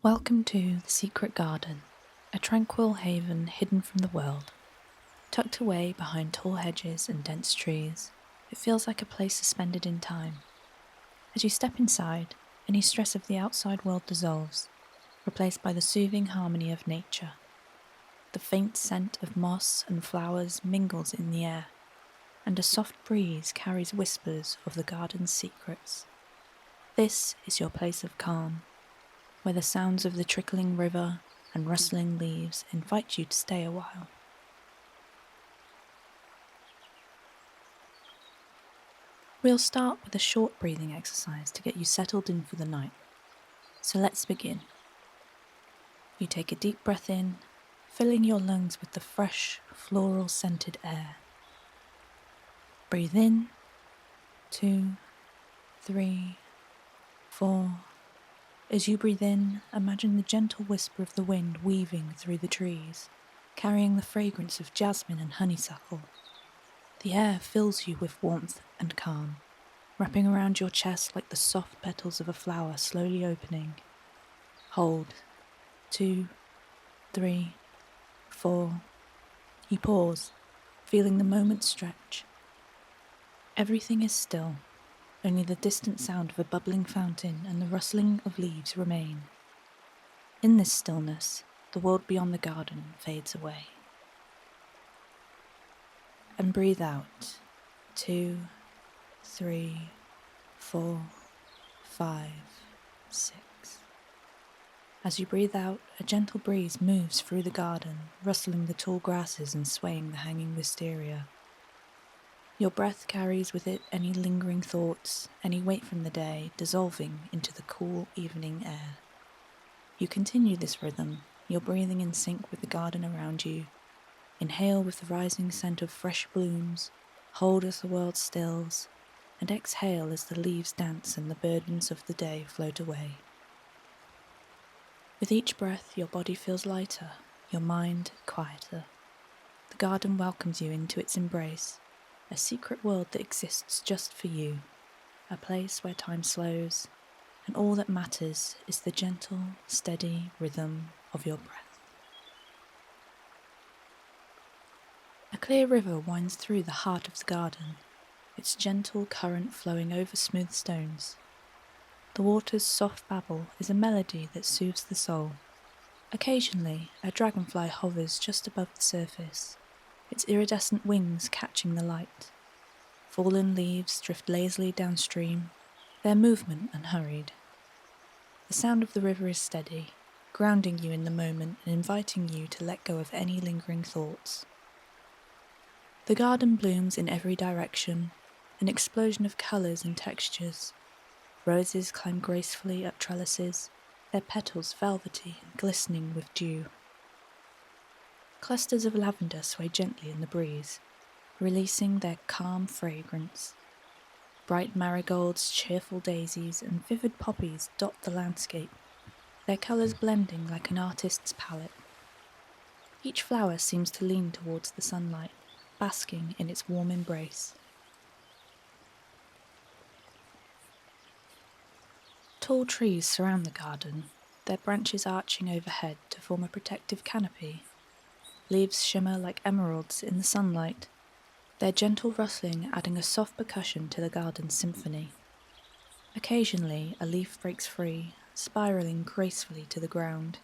Welcome to the Secret Garden, a tranquil haven hidden from the world. Tucked away behind tall hedges and dense trees, it feels like a place suspended in time. As you step inside, any stress of the outside world dissolves, replaced by the soothing harmony of nature. The faint scent of moss and flowers mingles in the air, and a soft breeze carries whispers of the garden's secrets. This is your place of calm, where the sounds of the trickling river and rustling leaves invite you to stay a while. We'll start with a short breathing exercise to get you settled in for the night. So let's begin. You take a deep breath in, filling your lungs with the fresh, floral-scented air. Breathe in, 2, 3, 4. As you breathe in, imagine the gentle whisper of the wind weaving through the trees, carrying the fragrance of jasmine and honeysuckle. The air fills you with warmth and calm, wrapping around your chest like the soft petals of a flower slowly opening. Hold. 2, 3, 4. You pause, feeling the moment stretch. Everything is still. Only the distant sound of a bubbling fountain and the rustling of leaves remain. In this stillness, the world beyond the garden fades away. And breathe out. 2, 3, 4, 5, 6. As you breathe out, a gentle breeze moves through the garden, rustling the tall grasses and swaying the hanging wisteria. Your breath carries with it any lingering thoughts, any weight from the day, dissolving into the cool evening air. You continue this rhythm, your breathing in sync with the garden around you. Inhale with the rising scent of fresh blooms, hold as the world stills, and exhale as the leaves dance and the burdens of the day float away. With each breath, your body feels lighter, your mind quieter. The garden welcomes you into its embrace, a secret world that exists just for you, a place where time slows, and all that matters is the gentle, steady rhythm of your breath. A clear river winds through the heart of the garden, its gentle current flowing over smooth stones. The water's soft babble is a melody that soothes the soul. Occasionally, a dragonfly hovers just above the surface, its iridescent wings catching the light. Fallen leaves drift lazily downstream, their movement unhurried. The sound of the river is steady, grounding you in the moment and inviting you to let go of any lingering thoughts. The garden blooms in every direction, an explosion of colours and textures. Roses climb gracefully up trellises, their petals velvety and glistening with dew. Clusters of lavender sway gently in the breeze, releasing their calm fragrance. Bright marigolds, cheerful daisies, and vivid poppies dot the landscape, their colours blending like an artist's palette. Each flower seems to lean towards the sunlight, basking in its warm embrace. Tall trees surround the garden, their branches arching overhead to form a protective canopy. Leaves shimmer like emeralds in the sunlight, their gentle rustling adding a soft percussion to the garden's symphony. Occasionally, a leaf breaks free, spiraling gracefully to the ground.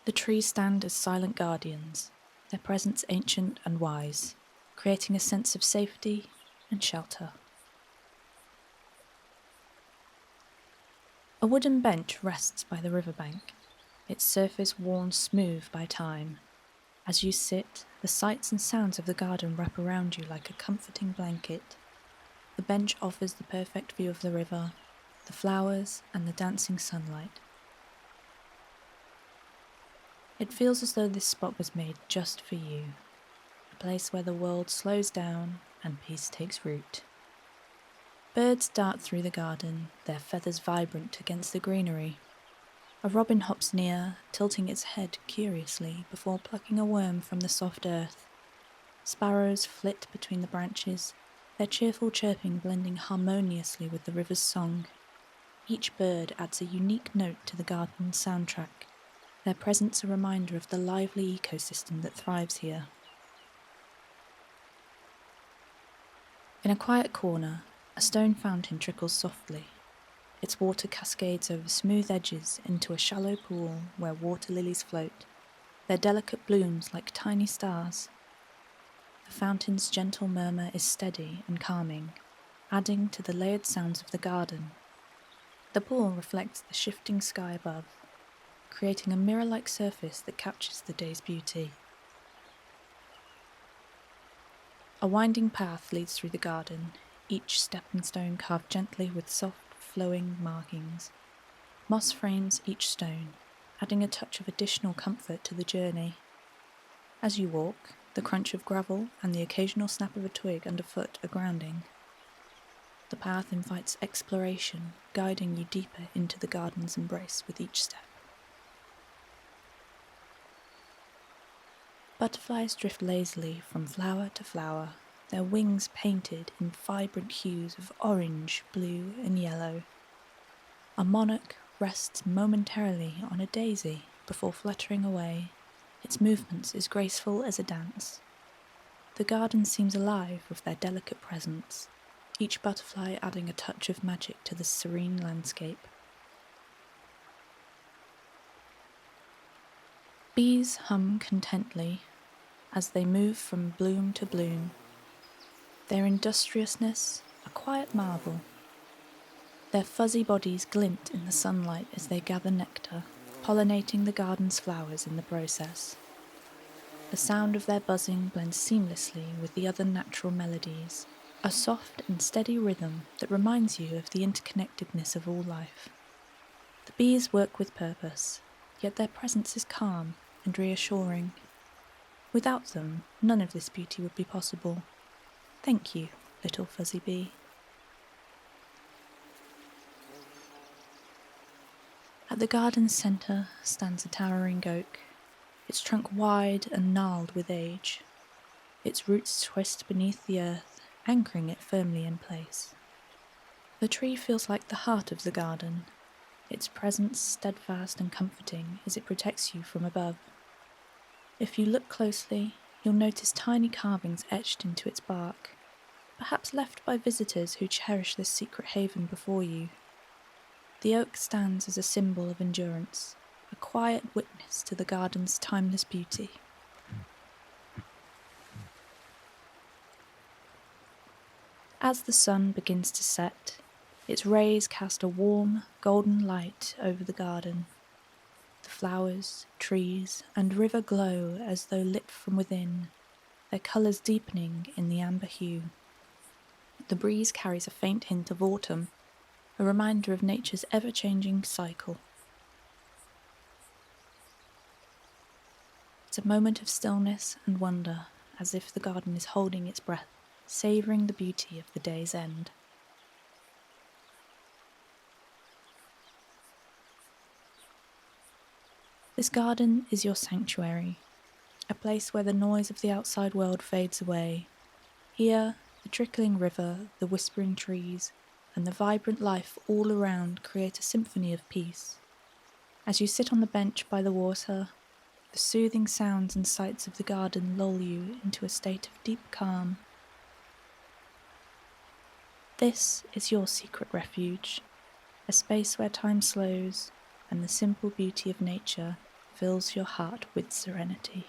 The trees stand as silent guardians, their presence ancient and wise, creating a sense of safety and shelter. A wooden bench rests by the riverbank, its surface worn smooth by time. As you sit, the sights and sounds of the garden wrap around you like a comforting blanket. The bench offers the perfect view of the river, the flowers, and the dancing sunlight. It feels as though this spot was made just for you, a place where the world slows down and peace takes root. Birds dart through the garden, their feathers vibrant against the greenery. A robin hops near, tilting its head curiously before plucking a worm from the soft earth. Sparrows flit between the branches, their cheerful chirping blending harmoniously with the river's song. Each bird adds a unique note to the garden's soundtrack, their presence a reminder of the lively ecosystem that thrives here. In a quiet corner, a stone fountain trickles softly. Its water cascades over smooth edges into a shallow pool where water lilies float, their delicate blooms like tiny stars. The fountain's gentle murmur is steady and calming, adding to the layered sounds of the garden. The pool reflects the shifting sky above, creating a mirror-like surface that captures the day's beauty. A winding path leads through the garden, each stepping stone carved gently with soft, flowing markings. Moss frames each stone, adding a touch of additional comfort to the journey. As you walk, the crunch of gravel and the occasional snap of a twig underfoot are grounding. The path invites exploration, guiding you deeper into the garden's embrace with each step. Butterflies drift lazily from flower to flower, their wings painted in vibrant hues of orange, blue, and yellow. A monarch rests momentarily on a daisy before fluttering away, its movements as graceful as a dance. The garden seems alive with their delicate presence, each butterfly adding a touch of magic to the serene landscape. Bees hum contently as they move from bloom to bloom, their industriousness a quiet marvel. Their fuzzy bodies glint in the sunlight as they gather nectar, pollinating the garden's flowers in the process. The sound of their buzzing blends seamlessly with the other natural melodies, a soft and steady rhythm that reminds you of the interconnectedness of all life. The bees work with purpose, yet their presence is calm and reassuring. Without them, none of this beauty would be possible. Thank you, little fuzzy bee. At the garden's centre stands a towering oak, its trunk wide and gnarled with age. Its roots twist beneath the earth, anchoring it firmly in place. The tree feels like the heart of the garden, its presence steadfast and comforting as it protects you from above. If you look closely, you'll notice tiny carvings etched into its bark, perhaps left by visitors who cherish this secret haven before you. The oak stands as a symbol of endurance, a quiet witness to the garden's timeless beauty. As the sun begins to set, its rays cast a warm, golden light over the garden. The flowers, trees, and river glow as though lit from within, their colours deepening in the amber hue. The breeze carries a faint hint of autumn, a reminder of nature's ever-changing cycle. It's a moment of stillness and wonder, as if the garden is holding its breath, savouring the beauty of the day's end. This garden is your sanctuary, a place where the noise of the outside world fades away. Here, the trickling river, the whispering trees, and the vibrant life all around create a symphony of peace. As you sit on the bench by the water, the soothing sounds and sights of the garden lull you into a state of deep calm. This is your secret refuge, a space where time slows and the simple beauty of nature fills your heart with serenity.